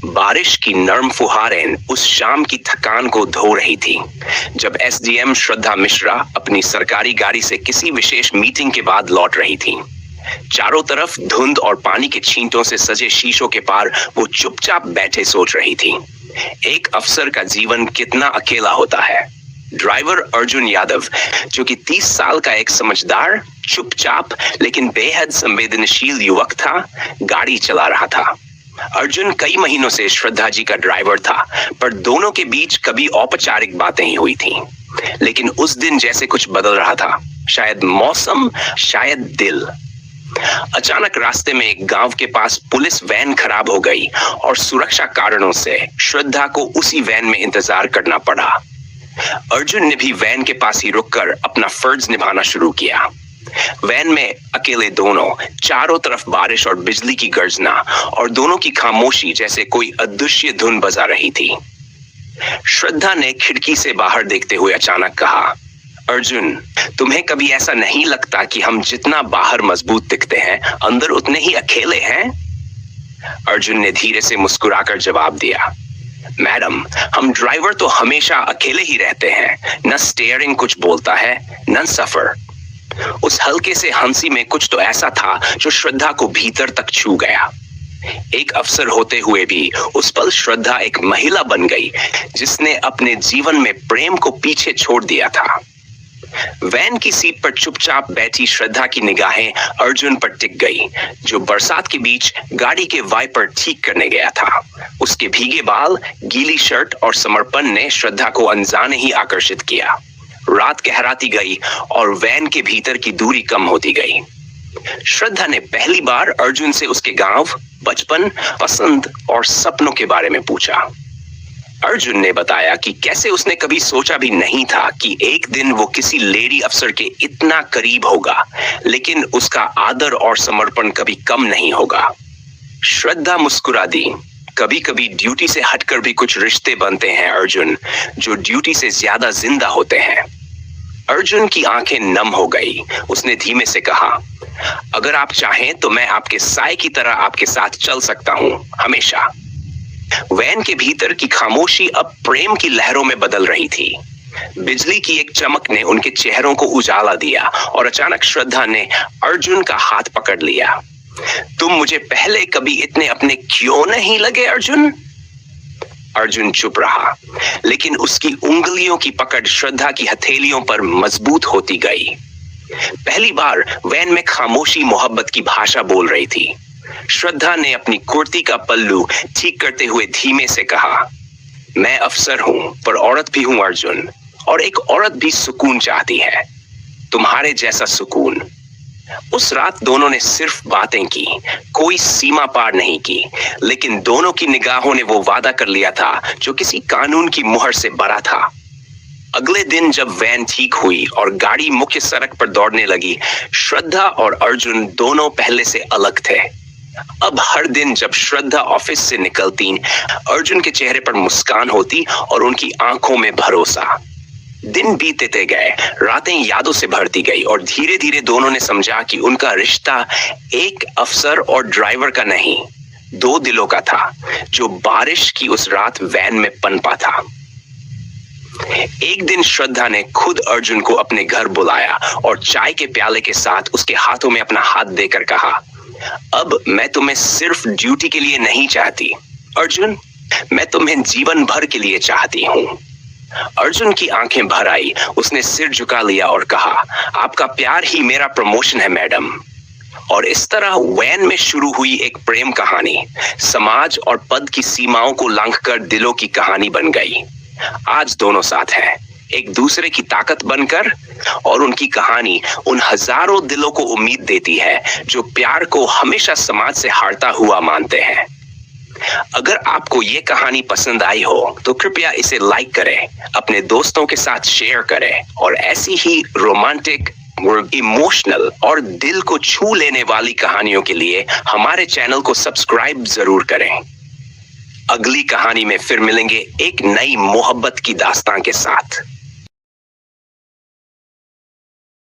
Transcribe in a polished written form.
बारिश की नर्म फुहारें उस शाम की थकान को धो रही थी जब एसडीएम श्रद्धा मिश्रा अपनी सरकारी गाड़ी से किसी विशेष मीटिंग के बाद लौट रही थी। चारों तरफ धुंध और पानी के छींटों से सजे शीशों के पार वो चुपचाप बैठे सोच रही थी, एक अफसर का जीवन कितना अकेला होता है। ड्राइवर अर्जुन यादव, जो कि 30 साल का एक समझदार, चुपचाप लेकिन बेहद संवेदनशील युवक था, गाड़ी चला रहा था। अर्जुन कई महीनों से श्रद्धा जी का ड्राइवर था, पर दोनों के बीच कभी औपचारिक बातें ही हुई थीं। लेकिन उस दिन जैसे कुछ बदल रहा था, शायद मौसम, शायद दिल। अचानक रास्ते में एक गांव के पास पुलिस वैन खराब हो गई और सुरक्षा कारणों से श्रद्धा को उसी वैन में इंतजार करना पड़ा। अर्जुन ने भी वैन के पास ही रुककर अपना फर्ज निभाना शुरू किया। वैन में अकेले दोनों, चारों तरफ बारिश और बिजली की गर्जना और दोनों की खामोशी जैसे कोई अदृश्य धुन बजा रही थी। श्रद्धा ने खिड़की से बाहर देखते हुए अचानक कहा, अर्जुन, तुम्हें कभी ऐसा नहीं लगता कि हम जितना बाहर मजबूत दिखते हैं, अंदर उतने ही अकेले हैं? अर्जुन ने धीरे से मुस्कुराकर जवाब दिया, मैडम, हम ड्राइवर तो हमेशा अकेले ही रहते हैं। न स्टीयरिंग कुछ बोलता है, न सफर। उस हल्के से हंसी में कुछ तो ऐसा था जो श्रद्धा को भीतर तक छू गया। एक अफसर होते हुए भी उस पल श्रद्धा एक महिला बन गई जिसने अपने जीवन में प्रेम को पीछे छोड़ दिया था। वैन की सीट पर चुपचाप बैठी श्रद्धा की निगाहें अर्जुन पर टिक गई, जो बरसात के बीच गाड़ी के वाइपर ठीक करने गया था। उसके भीगे बाल, गीली शर्ट और समर्पण ने श्रद्धा को अनजाने ही आकर्षित किया। रात गहराती गई और वैन के भीतर की दूरी कम होती गई। श्रद्धा ने पहली बार अर्जुन से उसके गांव, बचपन, पसंद और सपनों के बारे में पूछा। अर्जुन ने बताया कि कैसे उसने कभी सोचा भी नहीं था कि एक दिन वो किसी लेडी अफसर के इतना करीब होगा, लेकिन उसका आदर और समर्पण कभी कम नहीं होगा। श्रद्धा मुस्कुरा दी। कभी कभी ड्यूटी से हटकर भी कुछ रिश्ते बनते हैं अर्जुन, जो ड्यूटी से ज्यादा जिंदा होते हैं। अर्जुन की आंखें नम हो गई। उसने धीमे से कहा, अगर आप चाहें तो मैं आपके साए की तरह आपके साथ चल सकता हूं, हमेशा। वैन के भीतर की खामोशी अब प्रेम की लहरों में बदल रही थी। बिजली की एक चमक ने उनके चेहरों को उजाला दिया और अचानक श्रद्धा ने अर्जुन का हाथ पकड़ लिया। तुम मुझे पहले कभी इतने अपने क्यों नहीं लगे अर्जुन? अर्जुन चुप रहा, लेकिन उसकी उंगलियों की पकड़ श्रद्धा की हथेलियों पर मजबूत होती गई। पहली बार वैन में खामोशी मोहब्बत की भाषा बोल रही थी। श्रद्धा ने अपनी कुर्ती का पल्लू ठीक करते हुए धीमे से कहा, मैं अफसर हूं, पर औरत भी हूं अर्जुन, और एक औरत भी सुकून चाहती है, तुम्हारे जैसा सुकून। उस रात दोनों ने सिर्फ बातें की, कोई सीमा पार नहीं की, लेकिन दोनों की निगाहों ने वो वादा कर लिया था जो किसी कानून की मुहर से बड़ा था। अगले दिन जब वैन ठीक हुई और गाड़ी मुख्य सड़क पर दौड़ने लगी, श्रद्धा और अर्जुन दोनों पहले से अलग थे। अब हर दिन जब श्रद्धा ऑफिस से निकलती, अर्जुन के चेहरे पर मुस्कान होती और उनकी आंखों में भरोसा। दिन बीतते गए, रातें यादों से भरती गई और धीरे धीरे दोनों ने समझा कि उनका रिश्ता एक अफसर और ड्राइवर का नहीं, दो दिलों का था, जो बारिश की उस रात वैन में पनपा था। एक दिन श्रद्धा ने खुद अर्जुन को अपने घर बुलाया और चाय के प्याले के साथ उसके हाथों में अपना हाथ देकर कहा, अब मैं तुम्हें सिर्फ ड्यूटी के लिए नहीं चाहती अर्जुन, मैं तुम्हें जीवन भर के लिए चाहती हूँ। अर्जुन की आंखें भर आई। उसने सिर झुका लिया और कहा, आपका प्यार ही मेरा प्रमोशन है मैडम। और इस तरह वैन में शुरू हुई एक प्रेम कहानी समाज और पद की सीमाओं को लांघकर दिलों की कहानी बन गई। आज दोनों साथ हैं, एक दूसरे की ताकत बनकर, और उनकी कहानी उन हजारों दिलों को उम्मीद देती है जो प्यार को हमेशा समाज से हारता हुआ मानते हैं। अगर आपको ये कहानी पसंद आई हो तो कृपया इसे लाइक करें, अपने दोस्तों के साथ शेयर करें, और ऐसी ही रोमांटिक, इमोशनल और दिल को छू लेने वाली कहानियों के लिए हमारे चैनल को सब्सक्राइब जरूर करें। अगली कहानी में फिर मिलेंगे एक नई मोहब्बत की दास्तां के साथ।